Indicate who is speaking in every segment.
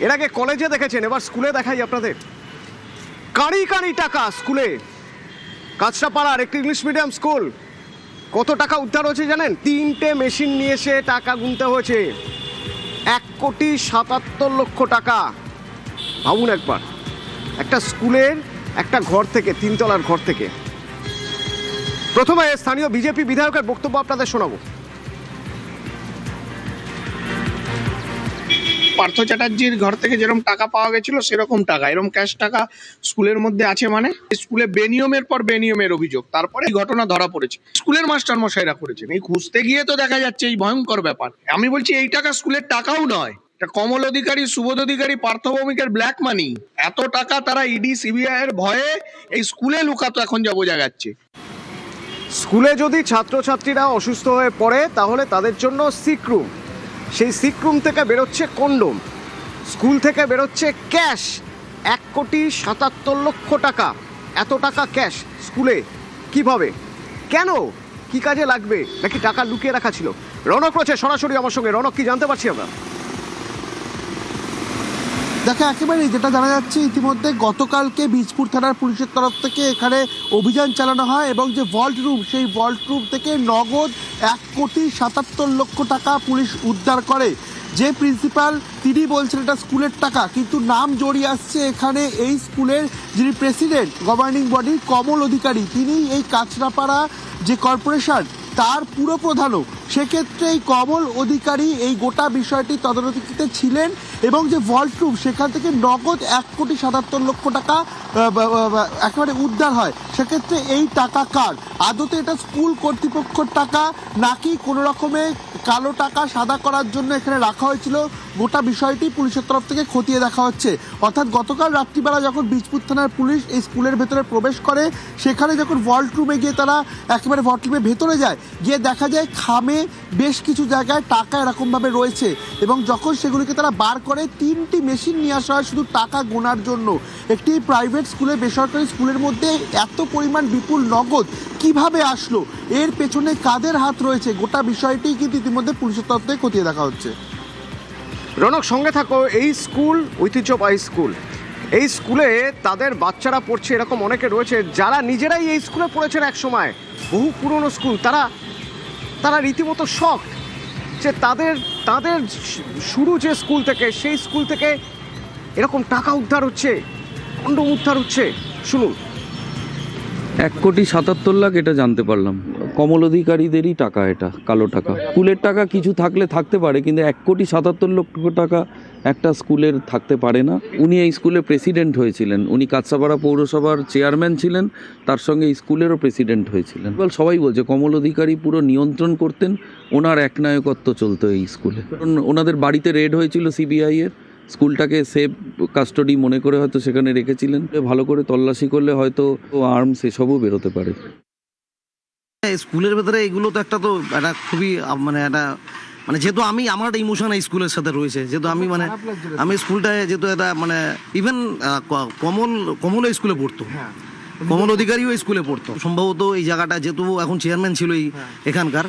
Speaker 1: এর আগে কলেজে দেখেছেন, এবার স্কুলে দেখাই আপনাদের। কাঁড়ি কাঁড়ি টাকা স্কুলে। কাঁচরাপাড়ার একটি ইংলিশ মিডিয়াম স্কুল, কত টাকা উদ্ধার হয়েছে জানেন? 3টে মেশিন নিয়ে এসে টাকা গুনতে হয়েছে। 1,77,00,000 টাকা। ভাবুন একবার, একটা স্কুলের একটা ঘর থেকে, 3 তলার ঘর থেকে। প্রথমে স্থানীয় বিজেপি বিধায়কের বক্তব্য আপনাদের শোনাবো।
Speaker 2: পার্থ চ্যাটার্জির ঘর থেকে যেরকম টাকা পাওয়া গেছিল সেরকম টাকা, এরকম ক্যাশ টাকা স্কুলের মধ্যে আছে। মানে স্কুলে বেনিয়মের পর বেনিয়মের অভিযোগ, তারপরে এই ঘটনা ধরা পড়েছে। স্কুলের মাস্টার মশাইরা করেছেন, এই খুঁজতে গিয়ে তো দেখা যাচ্ছে এই ভয়ঙ্কর ব্যাপার। আমি বলছি এই টাকা স্কুলের টাকাও নয়, এটা কমল অধিকারী, সুবোধ অধিকারী, পার্থ ভৌমিকের ব্ল্যাক মানি। এত টাকা তারা ইডি সিবিআই এর ভয়ে এই স্কুলে লুকাতো, এখন যা বোঝা যাচ্ছে।
Speaker 1: স্কুলে যদি ছাত্রছাত্রীরা অসুস্থ হয়ে পড়ে তাহলে তাদের জন্য সিক রুম, সেই সিক রুম থেকে বেরোচ্ছে কন্ডোম, স্কুল থেকে বেরোচ্ছে ক্যাশ 1,77,00,000 টাকা। এত টাকা ক্যাশ স্কুলে কিভাবে, কেন, কি কাজে লাগবে, নাকি টাকা লুকিয়ে রাখা ছিল? রনক রয়েছে সরাসরি আমার সঙ্গে। রনক, কি জানতে পারছি আমরা?
Speaker 3: দেখো, একেবারেই যেটা জানা যাচ্ছে, ইতিমধ্যে গতকালকে বীজপুর থানার পুলিশের তরফ থেকে এখানে অভিযান চালানো হয় এবং যে ভল্ট রুম, সেই ভল্ট রুম থেকে নগদ 1,77,00,000 টাকা পুলিশ উদ্ধার করে। যে প্রিন্সিপাল তিনি বলছেন এটা স্কুলের টাকা, কিন্তু নাম জড়িয়ে আসছে এখানে এই স্কুলের যিনি প্রেসিডেন্ট গভর্নিং বডির কমল অধিকারী, তিনি এই কাঁচরাপাড়া যে কর্পোরেশন তার পুরপ্রধানও। সেক্ষেত্রে এই কমল অধিকারী এই গোটা বিষয়টি তদারকিতে ছিলেন এবং যে ভল্ট রুম সেখান থেকে নগদ 1,77,00,000 টাকা একেবারে উদ্ধার হয়। সেক্ষেত্রে এই টাকা কার? আদতে এটা স্কুল কর্তৃপক্ষের টাকা নাকি কোনো রকমে কালো টাকা সাদা করার জন্য এখানে রাখা হয়েছিল, গোটা বিষয়টি পুলিশের তরফ থেকে খতিয়ে দেখা হচ্ছে। অর্থাৎ গতকাল রাত্রিবেলা যখন বীজপুর থানার পুলিশ এই স্কুলের ভেতরে প্রবেশ করে, সেখানে যখন ভল্ট রুমে গিয়ে তারা একেবারে ভল্ট রুমের ভেতরে যায়, গিয়ে দেখা যায় খামে বেশ কিছু জায়গায় টাকা এরকমভাবে রয়েছে এবং যখন সেগুলিকে তারা বার করে 3টি মেশিন নিয়ে আসা হয় শুধু টাকা গোনার জন্য। একটি প্রাইভেট স্কুলে, বেসরকারি স্কুলের মধ্যে এত পরিমাণ বিপুল নগদ কিভাবে আসলো, এর পেছনে কাদের হাত রয়েছে, গোটা বিষয়টি কিন্তু ইতিমধ্যে পুলিশের তরফ থেকে খতিয়ে দেখা হচ্ছে।
Speaker 1: রনক, সঙ্গে থাকো। এই স্কুল ঐতিহ্যবাহী স্কুল, এই স্কুলে তাদের বাচ্চারা পড়ছে, এরকম অনেকে রয়েছে যারা নিজেরাই এই স্কুলে পড়েছেন এক সময়, বহু পুরনো স্কুল। তারা রীতিমতো শক যে তাদের শুরু যে স্কুল থেকে, সেই স্কুল থেকে এরকম টাকা উদ্ধার হচ্ছে, কন্ডোম উদ্ধার হচ্ছে। শুনুন।
Speaker 4: 1,77,00,000 এটা জানতে পারলাম। কমল অধিকারীদেরই টাকা, এটা কালো টাকা। স্কুলের টাকা কিছু থাকলে থাকতে পারে, কিন্তু 1,77,00,000 টাকা একটা স্কুলের থাকতে পারে না। উনি এই স্কুলের প্রেসিডেন্ট হয়েছিলেন, উনি কাঁচরাপাড়া পৌরসভার চেয়ারম্যান ছিলেন, তার সঙ্গে এই স্কুলেরও প্রেসিডেন্ট হয়েছিলেন। সবাই বলছে কমল অধিকারী পুরো নিয়ন্ত্রণ করতেন, ওনার একনায়কত্ব চলতো এই স্কুলে। কারণ ওনাদের বাড়িতে রেড হয়েছিল সিবিআই এর, স্কুলটাকে সেফ কাস্টডি মনে করে হয়তো সেখানে রেখেছিলেন। ভালো করে তল্লাশি করলে হয়তো আর্মস এসবও বেরোতে পারে।
Speaker 5: স্কুলের ভেতরে এগুলো তো একটা, তো এটা খুবই মানে যেহেতু আমার একটা ইমোশন এই স্কুলের সাথে রয়েছে, যেহেতু আমি স্কুলটায় যেহেতু এটা ইভেন কমল স্কুলে পড়তো, কমল অধিকারীও স্কুলে পড়তো সম্ভবত। এই জায়গাটা যেহেতু এখন চেয়ারম্যান ছিল এখানকার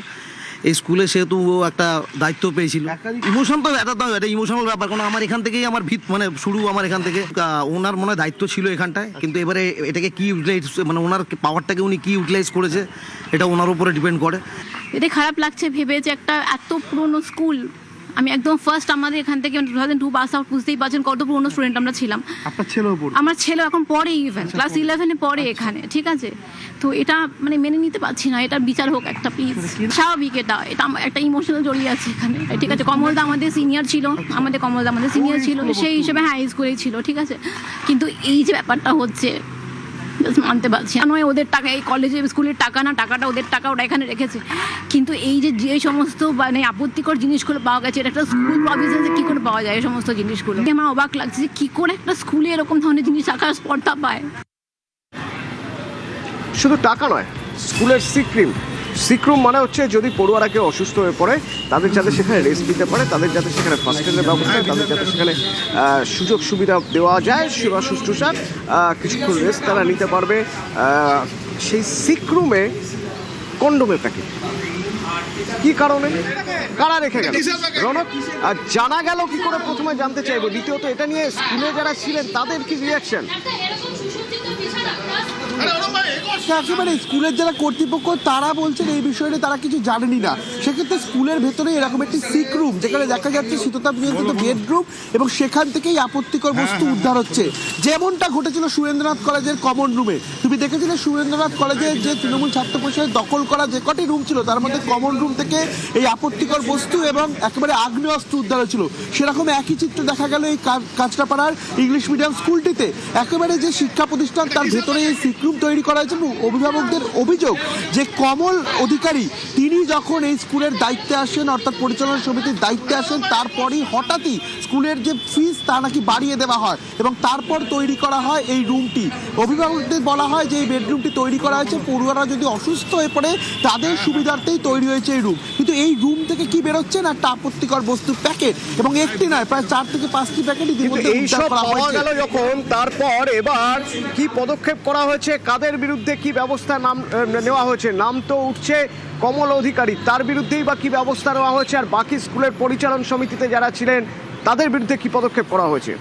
Speaker 5: এই স্কুলে, সেহেতু ও একটা দায়িত্ব পেয়েছিল। ইমোশন তো এটা ইমোশনাল ব্যাপার, কারণ আমার এখান থেকেই আমার শুরু, আমার এখান থেকে ওনার মনে হয় দায়িত্ব ছিল এখানটায়, কিন্তু এবারে এটাকে কি ইউটিলাইজ, ওনার পাওয়ারটাকে উনি কি ইউটিলাইজ করেছে এটা ওনার উপরে ডিপেন্ড করে।
Speaker 6: এটা খারাপ লাগছে ভেবে যে একটা এত পুরনো স্কুল, আমি একদম ফার্স্ট আমাদের এখান থেকে 2002 পাস আউট, বুঝতেই পারছেন কত পুরনো স্টুডেন্ট আমরা ছিলাম। আমার ছেলে এখন পড়ে, ইভেন ক্লাস 11-এ পড়ে এখানে, ঠিক আছে? তো এটা মেনে নিতে পারছি না, এটা বিচার হোক একটা প্লিজ। স্বাভাবিক, এটা একটা ইমোশনাল জড়িয়ে আছে এখানে, ঠিক আছে? কমলদা আমাদের সিনিয়র ছিল, সেই হিসেবে হাই স্কুলেই ছিল, ঠিক আছে? কিন্তু এই যে ব্যাপারটা হচ্ছে মানতে পারছি না। নয় ওদের টাকা, এই কলেজে স্কুলের টাকা না, টাকাটা ওদের টাকা, ওরা এখানে রেখেছে। কিন্তু এই যে সমস্ত আপত্তিকর জিনিসগুলো পাওয়া গেছে, এটা একটা স্কুল প্রভিশনে কি করে পাওয়া যায় এই সমস্ত জিনিসগুলো? আমার অবাক লাগছে যে কি করে একটা স্কুলে এরকম ধরনের জিনিস রাখার স্পর্ধা পায়।
Speaker 1: শুধু টাকা নয়, স্কুলের সিক রুম মানে হচ্ছে যদি পড়ুয়ারা কেউ অসুস্থ হয়ে পড়ে, তাদের যাতে সেখানে রেস্ট দিতে পারে, তাদের যাতে সেখানে ফার্স্ট এডের ব্যবস্থা, তাদের যাতে সেখানে সুযোগ সুবিধা দেওয়া যায়, সেবা শুশ্রূষার কিছুক্ষণ রেস্ট তারা নিতে পারবে। সেই সিক রুমে কন্ডোমের প্যাকেট, কি কারণে কারা রেখে গেল রনক? আর জানা গেল কি করে, প্রথমে জানতে চাইবো। দ্বিতীয়ত এটা নিয়ে স্কুলে যারা ছিলেন তাদের কি রিয়াকশন?
Speaker 3: একেবারে স্কুলের যারা কর্তৃপক্ষ তারা বলছেন এই বিষয়ে তারা কিছু জানেনই না। সেক্ষেত্রে স্কুলের ভেতরে এরকম একটি সিক রুম, যেখানে দেখা যাচ্ছে শীততাপ নিয়ন্ত্রিত বেডরুম, এবং সেখান থেকেই আপত্তিকর বস্তু উদ্ধার হচ্ছে, যেমনটা ঘটেছিল সুরেন্দ্রনাথ কলেজের কমন রুমে। তুমি দেখেছিলে সুরেন্দ্রনাথ কলেজের যে তৃণমূল ছাত্র পরিষদের দখল করা যে কটি রুম ছিল তার মধ্যে কমন রুম থেকে এই আপত্তিকর বস্তু এবং একেবারে আগ্নেয়াস্ত্র উদ্ধার হয়েছিল। সেরকম একই চিত্র দেখা গেল এই কাঁচরাপাড়ার ইংলিশ মিডিয়াম স্কুলটিতে। একেবারে যে শিক্ষা প্রতিষ্ঠান তার ভেতরে এই সিক রুম তৈরি করা হয়েছে। অভিভাবকদের অভিযোগ যে কমল অধিকারী তিনি যখন এই স্কুলের দায়িত্বে আসেন, অর্থাৎ পরিচালনা সমিতির দায়িত্বে আসেন, তারপরই হঠাৎই স্কুলের যে ফিস তা নাকি বাড়িয়ে দেওয়া হয় এবং তারপর তৈরি করা হয় এই রুমটি। অভিভাবকদের বলা হয় যে এই বেডরুমটি তৈরি করা হয়েছে পড়ুয়ারা যদি অসুস্থ হয়ে পড়ে তাদের সুবিধার্থেই তৈরি হয়েছে এই রুম। কিন্তু এই রুম থেকে কি বেরোচ্ছে না, একটা আপত্তিকর বস্তু প্যাকেট, এবং একটি নয় প্রায় 4 থেকে 5টি প্যাকেট ইতিমধ্যে উদ্ধার করা হয়েছে।
Speaker 1: গেল যখন, তারপর এবার কি পদক্ষেপ করা হয়েছে, কাদের বিরুদ্ধে কি ব্যবস্থা নাম নেওয়া হয়েছে? নাম তো উঠছে কমল অধিকারী, তার বিরুদ্ধেই বা কি ব্যবস্থা নেওয়া হয়েছে? আর বাকি স্কুলের পরিচালন সমিতিতে যারা ছিলেন তাদের বিরুদ্ধে কি পদক্ষেপ করা হয়েছে?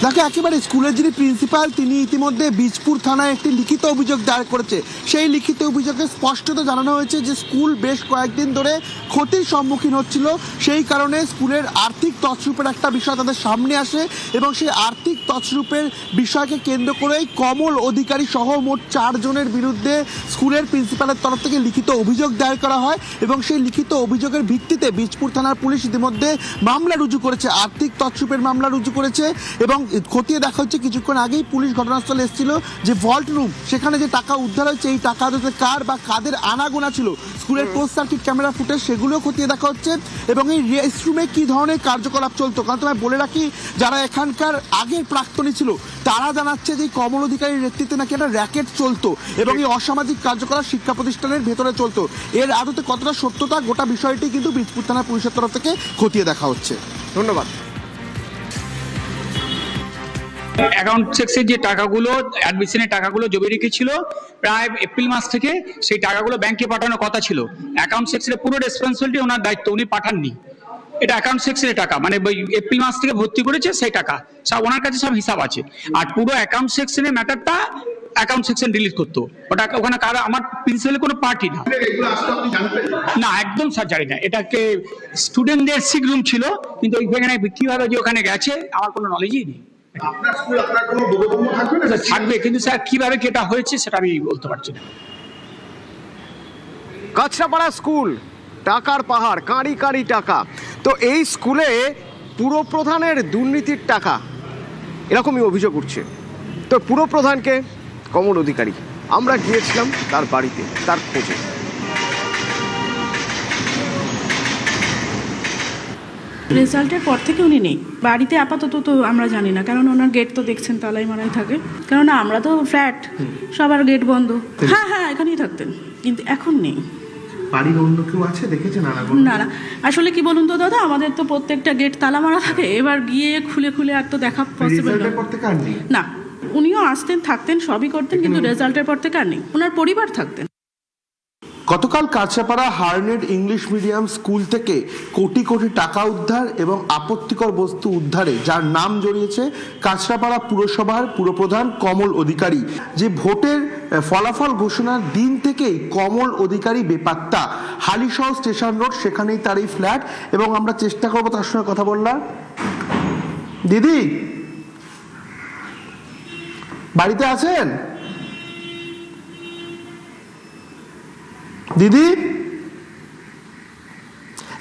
Speaker 3: দেখো, একেবারে স্কুলের যিনি প্রিন্সিপাল তিনি ইতিমধ্যে বীজপুর থানায় একটি লিখিত অভিযোগ দায়ের করেছে। সেই লিখিত অভিযোগে স্পষ্টত জানানো হয়েছে যে স্কুল বেশ কয়েকদিন ধরে ক্ষতির সম্মুখীন হচ্ছিল, সেই কারণে স্কুলের আর্থিক তছরূপের একটা বিষয় তাদের সামনে আসে এবং সেই আর্থিক তছরূপের বিষয়কে কেন্দ্র করেই কমল অধিকারী সহ মোট 4 জনের বিরুদ্ধে স্কুলের প্রিন্সিপালের তরফ থেকে লিখিত অভিযোগ দায়ের করা হয় এবং সেই লিখিত অভিযোগের ভিত্তিতে বীজপুর থানার পুলিশ ইতিমধ্যে মামলা রুজু করেছে, আর্থিক তছরূপের মামলা রুজু করেছে। এবং খতিয়ে দেখা হচ্ছে, কিছুক্ষণ আগেই পুলিশ ঘটনাস্থলে এসেছিল, যে ভল্ট রুম সেখানে যে টাকা উদ্ধার হয়েছে এই টাকা কার বা কাদের আনাগোনা ছিল, স্কুলের ক্লোজ সার্কিট ক্যামেরা ফুটেজ সেগুলোও খতিয়ে দেখা হচ্ছে এবং এই রেস্টরুমে কী ধরনের কার্যকলাপ চলতো। কারণ তোমায় বলে রাখি, যারা এখানকার আগের প্রাক্তনী ছিল তারা জানাচ্ছে যে কমল অধিকারীর নেতৃত্বে নাকি একটা র্যাকেট চলতো এবং এই অসামাজিক কার্যকলাপ শিক্ষা প্রতিষ্ঠানের ভেতরে চলতো। এর আদতে কতটা সত্যতা গোটা বিষয়টি কিন্তু বীজপুর থানা পুলিশের তরফ থেকে খতিয়ে দেখা হচ্ছে।
Speaker 1: ধন্যবাদ।
Speaker 7: অ্যাকাউন্ট সেক্সের যে টাকাগুলো, অ্যাডমিশনের টাকাগুলো জমে রেখেছিল প্রায় এপ্রিল মাস থেকে, সেই টাকাগুলো ব্যাংকে পাঠানোর কথা ছিল। অ্যাকাউন্ট সেক্সের পুরো রেসপন্সিবিলিটি ওনার দায়িত্ব, উনি পাঠাননি। এটা অ্যাকাউন্ট সেক্সের টাকা, মানে এপ্রিল মাস থেকে ভর্তি করেছে সেই টাকা, সব ওনার কাছে সব হিসাব আছে। আর পুরো অ্যাকাউন্ট সেকশনের ম্যাটারটা অ্যাকাউন্ট সেকশন ডিলিট করতো, ওটা ওখানে কারো আমার প্রিন্সিপালের কোনো পার্টি না। না, একদম স্যার জানি না। এটাকে স্টুডেন্টদের সিক রুম ছিল, কিন্তু ওইখানে কিভাবে যে ওখানে গেছে আমার কোনো নলেজই নেই। থাকবে, কিন্তু স্যার কিভাবে এটা হয়েছে সেটা আমি বলতে পারছি না।
Speaker 1: কাঁচরাপাড়া স্কুল, টাকার পাহাড়, কাঁড়ি কাঁড়ি টাকা। তো এই স্কুলে পুরপ্রধানের দুর্নীতির টাকা, এরকমই অভিযোগ উঠছে। তো পুরপ্রধানকে কমল অধিকারী, আমরা গিয়েছিলাম তার বাড়িতে, তার খোঁজে।
Speaker 8: রেজাল্টের পর থেকে উনি নেই বাড়িতে, আপাতত তো আমরা জানি না, কারণ ওনার গেট তো দেখছেন তালাই মারাই থাকে, কারণ আমরা তো ফ্ল্যাট, সবার গেট বন্ধ। হ্যাঁ হ্যাঁ, এখানেই থাকতেন, কিন্তু এখন নেই।
Speaker 3: বাড়ির অন্য কেউ আছে দেখেছেন?
Speaker 8: না না, আসলে কি বলুন তো দাদা, আমাদের তো প্রত্যেকটা গেট তালা মারা থাকে, এবার গিয়ে খুলে খুলে আর তো দেখা পসিবল না। উনিও আসতেন, থাকতেন, সবই করতেন, কিন্তু রেজাল্টের পর থেকে আর নেই। ওনার পরিবার থাকতেন।
Speaker 3: গতকাল কাঁচরাপাড়া হার্নেড ইংলিশ মিডিয়াম স্কুল থেকে কোটি কোটি টাকা উদ্ধার এবং আপত্তিকর বস্তু উদ্ধারে যার নাম জড়িয়েছে কাঁচরাপাড়া পুরসভার পুরপ্রধান কমল অধিকারী। যে ভোটের ফলাফল ঘোষণার দিন থেকেই কমল অধিকারী বেপাত্তা। হালিশহর স্টেশন রোড, সেখানেই তার এই ফ্ল্যাট, এবং আমরা চেষ্টা করবো তার সঙ্গে কথা বললাম। দিদি বাড়িতে আছেন? দিদি,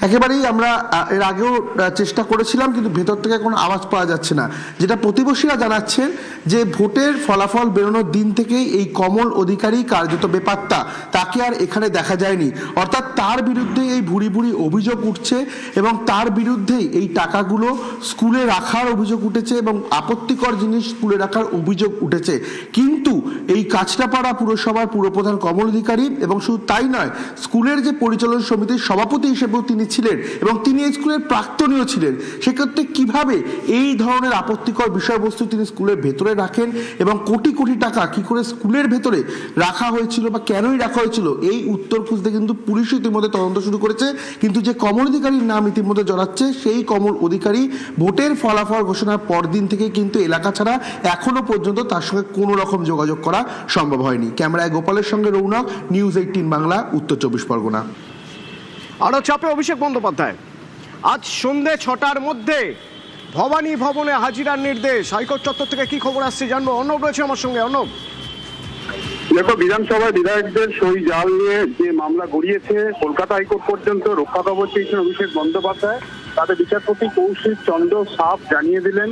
Speaker 3: একেবারেই আমরা এর আগেও চেষ্টা করেছিলাম, কিন্তু ভেতর থেকে কোনো আওয়াজ পাওয়া যাচ্ছে না। যেটা প্রতিবেশীরা জানাচ্ছেন যে ভোটের ফলাফল বেরোনোর দিন থেকেই এই কমল অধিকারী কার্যত বেপাত্তা, তাকে আর এখানে দেখা যায়নি। অর্থাৎ তার বিরুদ্ধে এই ভুরি ভুরি অভিযোগ উঠছে এবং তার বিরুদ্ধেই এই টাকাগুলো স্কুলে রাখার অভিযোগ উঠেছে এবং আপত্তিকর জিনিস স্কুলে রাখার অভিযোগ উঠেছে। কিন্তু এই কাঁচরাপাড়া পুরসভার পুরপ্রধান কমল অধিকারী, এবং শুধু তাই নয়, স্কুলের যে পরিচালন সমিতির সভাপতি হিসেবেও তিনি ছিলেন এবং তিনি এই স্কুলের প্রাক্তনীয় ছিলেন, সেক্ষেত্রে কিভাবে এই ধরনের আপত্তিকর বিষয়বস্তু তিনি স্কুলের ভেতরে রাখেন এবং কোটি কোটি টাকা কি করে স্কুলের ভেতরে রাখা হয়েছিল বা কেনই রাখা হয়েছিল, এই উত্তর খুঁজতে কিন্তু পুলিশ ইতিমধ্যে তদন্ত শুরু করেছে। কিন্তু যে কমল অধিকারীর নাম ইতিমধ্যে জড়াচ্ছে, সেই কমল অধিকারী ভোটের ফলাফল ঘোষণার পরদিন থেকে কিন্তু এলাকা ছাড়া এখনো পর্যন্ত তার সঙ্গে কোনো রকম যোগাযোগ করা সম্ভব হয়নি। ক্যামেরায় গোপালের সঙ্গে রৌনক, নিউজ 18 বাংলা, উত্তর 24 পরগনা।
Speaker 1: আরো চাপে অভিষেক বন্দ্যোপাধ্যায়। আজ সন্ধ্যে 6টার মধ্যে ভবানী ভবনে হাজিরার নির্দেশ। হাইকোর্ট চত্বর থেকে কি খবর আসছে জানবো। অর্ণব রয়েছে আমার সঙ্গে। অর্ণব,
Speaker 9: দেখো, বিধানসভায় বিধায়কদের সই জাল নিয়ে যে মামলা গড়িয়েছে কলকাতা হাইকোর্ট পর্যন্ত, রক্ষা কবচ চেয়েছেন অভিষেক বন্দ্যোপাধ্যায়। তাতে বিচারপতি কৌশিক চন্দ্র সাফ জানিয়ে দিলেন,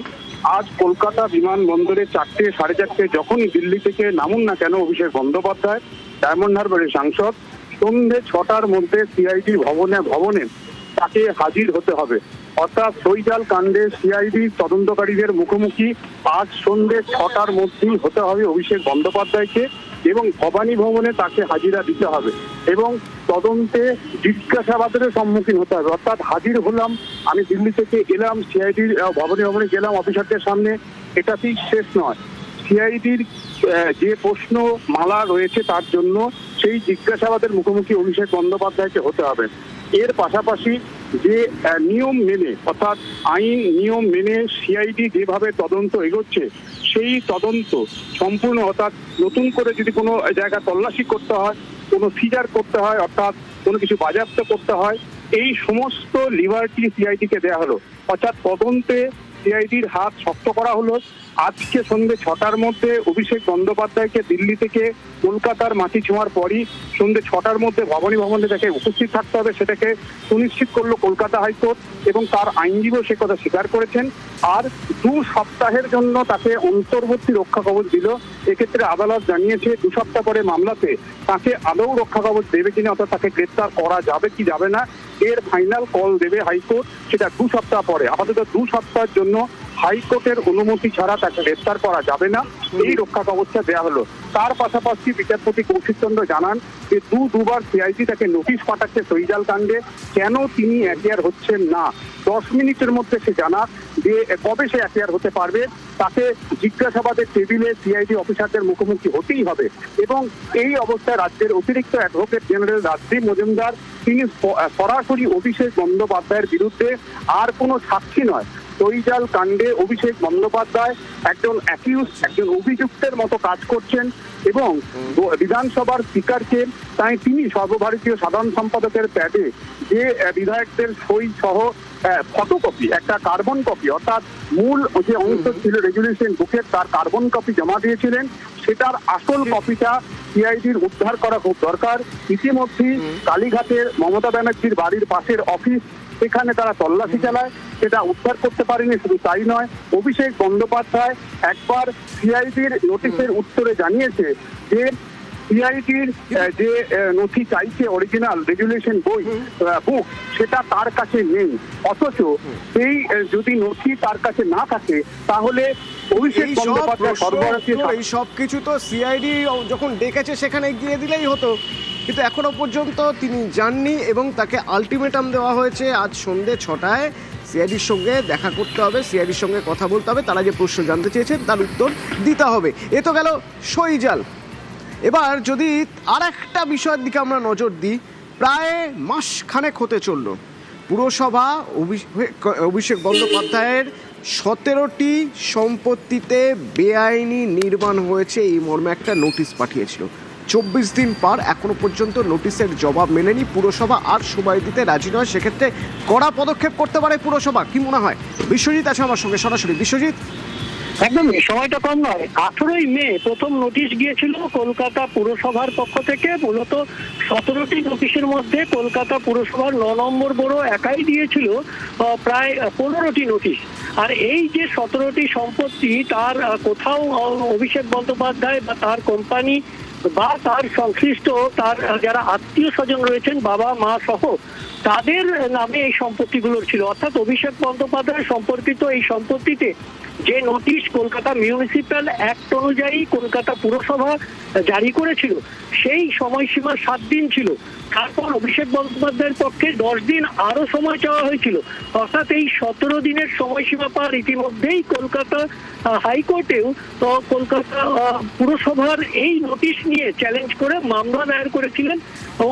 Speaker 9: আজ কলকাতা বিমানবন্দরে 4টে, 4:30 যখনই দিল্লি থেকে নামুন না কেন অভিষেক বন্দ্যোপাধ্যায়, ডায়মন্ড হারবারের সাংসদ, সন্ধ্যে 6টার মধ্যে সিআইডি ভবনে তাকে হাজির হতে হবে। অর্থাৎ সইজাল কাণ্ডে সিআইডি তদন্তকারীদের মুখোমুখি আজ সন্ধ্যে 6টার মধ্যেই হতে হবে অভিষেক বন্দ্যোপাধ্যায়কে এবং ভবানী ভবনে তাকে হাজিরা দিতে হবে এবং তদন্তে জিজ্ঞাসাবাদের সম্মুখীন হতে হবে। অর্থাৎ হাজির হলাম, আমি দিল্লি থেকে এলাম, সিআইডির ভবানী ভবনে গেলাম অফিসারদের সামনে, এটাতেই শেষ নয়। সিআইডির যে প্রশ্ন মালা রয়েছে তার জন্য সেই জিজ্ঞাসাবাদের মুখোমুখি অভিষেক বন্দ্যোপাধ্যায়কে হতে হবে। এর পাশাপাশি যে নিয়ম মেনে, অর্থাৎ আইন নিয়ম মেনে সিআইডি যেভাবে তদন্ত এগোচ্ছে, সেই তদন্ত সম্পূর্ণ, অর্থাৎ নতুন করে যদি কোনো জায়গা তল্লাশি করতে হয়, কোনো সিজার করতে হয়, অর্থাৎ কোনো কিছু বাজেয়াপ্ত করতে হয়, এই সমস্ত লিবার্টি সিআইডিকে দেওয়া হলো। অর্থাৎ তদন্তে সিআইডির হাত শক্ত করা হলো। আজকে সন্ধ্যে 6টার মধ্যে অভিষেক বন্দ্যোপাধ্যায়কে দিল্লি থেকে কলকাতার মাটি ছোঁয়ার পরই সন্ধ্যে 6টার মধ্যে ভবানী ভবনে তাকে উপস্থিত থাকতে হবে, সেটাকে সুনিশ্চিত করলো কলকাতা হাইকোর্ট এবং তার আইনজীবীও সে কথা স্বীকার করেছেন। আর 2 সপ্তাহের জন্য তাকে অন্তর্বর্তী রক্ষা কবচ দিল। এক্ষেত্রে আদালত জানিয়েছে 2 সপ্তাহ পরে মামলাতে তাকে আদৌ রক্ষা কবচ দেবে কিনা, অর্থাৎ তাকে গ্রেপ্তার করা যাবে কি যাবে না, এর ফাইনাল কল দেবে হাইকোর্ট, সেটা 2 সপ্তাহ পরে। আপাতত 2 সপ্তাহের জন্য হাইকোর্টের অনুমতি ছাড়া তাকে গ্রেপ্তার করা যাবে না, এই রক্ষা কবচটা দেওয়া হলো। তার পাশাপাশি বিচারপতি কৌশিক চন্দ্র জানান যে দুবার সিআইডি তাকে নোটিশ পাঠাচ্ছে সইজাল কাণ্ডে, কেন তিনি অ্যাপিয়ার হচ্ছেন না। 10 মিনিটের মধ্যে সে জানা যে কবে সে অ্যাপিয়ার হতে পারবে, তাকে জিজ্ঞাসাবাদের টেবিলে সিআইডি অফিসারদের মুখোমুখি হতেই হবে। এবং এই অবস্থায় রাজ্যের অতিরিক্ত অ্যাডভোকেট জেনারেল রাজদীপ মজুমদার তিনি সরাসরি অভিষেক বন্দ্যোপাধ্যায়ের বিরুদ্ধে আর কোনো সাক্ষী নয়, সইজাল কাণ্ডে অভিষেক বন্দ্যোপাধ্যায় একজন একজন অভিযুক্তের মতো কাজ করছেন এবং বিধানসভার স্পিকারকে তাই তিনি সর্বভারতীয় সাধারণ সম্পাদকের প্যাডে যে বিধায়কদের সই সহ ফটোকপি, একটা কার্বন কপি, অর্থাৎ মূল যে অংশ ছিল রেজুলেশন বুকের, তার কার্বন কপি জমা দিয়েছিলেন, সেটার আসল কপিটা সিআইডির উদ্ধার করা খুব দরকার। ইতিমধ্যেই কালীঘাটের মমতা ব্যানার্জির বাড়ির পাশের অফিস, সেখানে তারা তল্লাশি চালায়, সেটা উদ্ধার করতে পারেনি। শুধু তাই নয়, অভিষেক বন্দ্যোপাধ্যায় একবার সিআইডির নোটিশের উত্তরে জানিয়েছে যে সিআইডির যে নথি চাইছে অরিজিনাল রেজুলেশন বই বুক, সেটা তার কাছে নেই। অথচ এই যদি নথি তার কাছে না থাকে তাহলে অভিষেক বন্দ্যোপাধ্যায়
Speaker 1: এই সব কিছু তো সিআইডি যখন ডেকেছে সেখানে গিয়ে দিলেই হতো, কিন্তু এখনো পর্যন্ত তিনি যাননি এবং তাকে আলটিমেটাম দেওয়া হয়েছে আজ সন্ধ্যে 6টায় সিআইডির সঙ্গে দেখা করতে হবে, সিআইডির সঙ্গে কথা বলতে হবে, তারা যে প্রশ্ন জানতে চেয়েছেন তার উত্তর দিতে হবে। এ তো গেল সইজাল। এবার যদি আর একটা বিষয়ের দিকে আমরা নজর দিই, প্রায় মাসখানেক হতে চলল পুরসভা অভিষেক বন্দ্যোপাধ্যায়ের 17টি সম্পত্তিতে বেআইনি নির্মাণ হয়েছে এই মর্মে একটা নোটিশ পাঠিয়েছিল। 24 দিন পর এখনো পর্যন্ত নোটিশের জবাব মেলেনি পুরসভা, আর সময় দিতে রাজি নয়। সেক্ষেত্রে কড়া পদক্ষেপ করতে পারে পুরসভা, কি মনে হয়? বিশ্বজিৎ আছে আমার সঙ্গে সরাসরি। বিশ্বজিৎ,
Speaker 10: একদম সময়টা কম নয়। 18ই মে প্রথম নোটিশ গিয়েছিল কলকাতা পুরসভার পক্ষ থেকে। মূলত 17টি নোটিশের মধ্যে কলকাতা পুরসভার 9 নম্বর বড় একাই দিয়েছিল প্রায় 15টি নোটিশ। আর এই যে 17টি সম্পত্তি, তার কোথাও অভিষেক বন্দ্যোপাধ্যায় বা তার কোম্পানি বা তার সংশ্লিষ্ট তার যারা আত্মীয় স্বজন রয়েছেন বাবা মা সহ তাদের নামে এই সম্পত্তিগুলো ছিল। অর্থাৎ অভিষেক বন্দ্যোপাধ্যায় সম্পর্কিত এই সম্পত্তিতে যে নোটিশ কলকাতা মিউনিসিপ্যাল অ্যাক্ট অনুযায়ী কলকাতা পুরসভা জারি করেছিল সেই সময়সীমা 7 দিন ছিল। তারপর অভিষেক বন্দ্যোপাধ্যায়ের পক্ষে 10 দিন আরো সময় চাওয়া হয়েছিল। অর্থাৎ এই 17 দিনের সময়সীমা পার ইতিমধ্যেই কলকাতা হাইকোর্টেও কলকাতা পুরসভার এই নোটিশ নিয়ে চ্যালেঞ্জ করে মামলা দায়ের করেছিলেন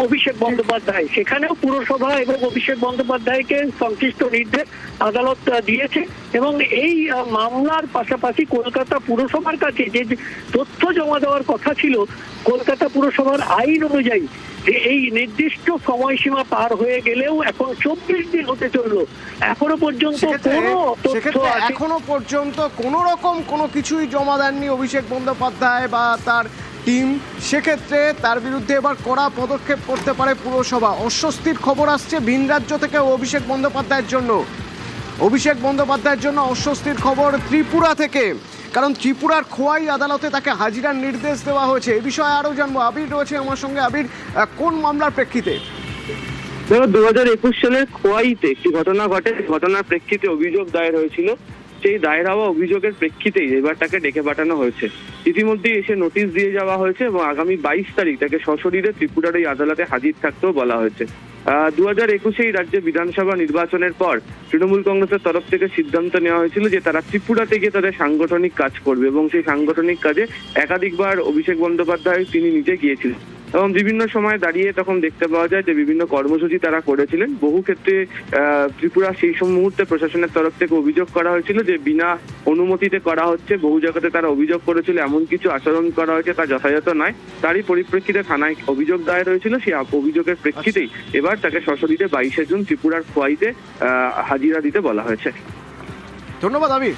Speaker 10: অভিষেক বন্দ্যোপাধ্যায়। সেখানেও পুরসভা এবং অভিষেক বন্দ্যোপাধ্যায়কে সংশ্লিষ্ট নির্দেশ আদালত দিয়েছে এবং এই মামলার পাশাপাশি কলকাতা পুরসভার কাছে যে তথ্য জমা দেওয়ার কথা ছিল কলকাতা পুরসভার আইন অনুযায়ী যে এই নির্দিষ্ট সময়সীমা পার হয়ে গেলেও এখন 24 দিন হতে চললো, এখনো পর্যন্ত কোনো তথ্য
Speaker 1: এখনো পর্যন্ত কোনো রকম কোনো কিছুই জমা দেননি অভিষেক বন্দ্যোপাধ্যায় বা তার টিম। সেক্ষেত্রে তার বিরুদ্ধে এবার কড়া পদক্ষেপ করতে পারে পুরসভা। অস্বস্তির খবর আসছে ভিন রাজ্য থেকে অভিষেক বন্দ্যোপাধ্যায়ের জন্য। অভিষেক বন্দ্যোপাধ্যায়ের জন্য অস্বস্তির খবর ত্রিপুরা থেকে, কারণ ত্রিপুরার খোয়াই আদালতে তাকে হাজিরার নির্দেশ দেওয়া হয়েছে। এই বিষয়ে আরও জানবো, আবির রয়েছে আমার সঙ্গে। আবির, কোন মামলার প্রেক্ষিতে?
Speaker 11: দেখো, 2021 সালের খোয়াইতে একটি ঘটনা ঘটে। ঘটনার প্রেক্ষিতে অভিযোগ দায়ের হয়েছিল। সেই দায়ের হওয়া অভিযোগের প্রেক্ষিতেই এবার তাকে ডেকে পাঠানো হয়েছে। ইতিমধ্যেই এসে নোটিশ দিয়ে যাওয়া হয়েছে এবং আগামী 22 তারিখ তাকে সশরীরে ত্রিপুরার এই আদালতে হাজির থাকতেও বলা হয়েছে। 2021 রাজ্যে বিধানসভা নির্বাচনের পর তৃণমূল কংগ্রেসের তরফ থেকে সিদ্ধান্ত নেওয়া হয়েছিল যে তারা ত্রিপুরাতে গিয়ে তাদের সাংগঠনিক কাজ করবে এবং সেই সাংগঠনিক কাজে একাধিকবার অভিষেক বন্দ্যোপাধ্যায় তিনি নিজে গিয়েছিলেন এবং বিভিন্ন সময় দাঁড়িয়ে তখন দেখতে পাওয়া যায় যে বিভিন্ন কর্মসূচি তারা করেছিলেন। বহু ক্ষেত্রে ত্রিপুরা সেই মুহূর্তে প্রশাসনের তরফ থেকে অভিযোগ করা হয়েছিল যে বিনা অনুমতিতে করা হচ্ছে। বহু জায়গাতে তারা অভিযোগ করেছিল এমন কিছু আচরণ করা হয়েছে তা যথাযথ নয়। তারই পরিপ্রেক্ষিতে থানায় অভিযোগ দায়ের হয়েছিল। সেই অভিযোগের প্রেক্ষিতেই এবার তাকে সশরীরে 22 জুন ত্রিপুরার খোয়াইতে হাজিরা দিতে বলা হয়েছে।
Speaker 1: ধন্যবাদ আবির।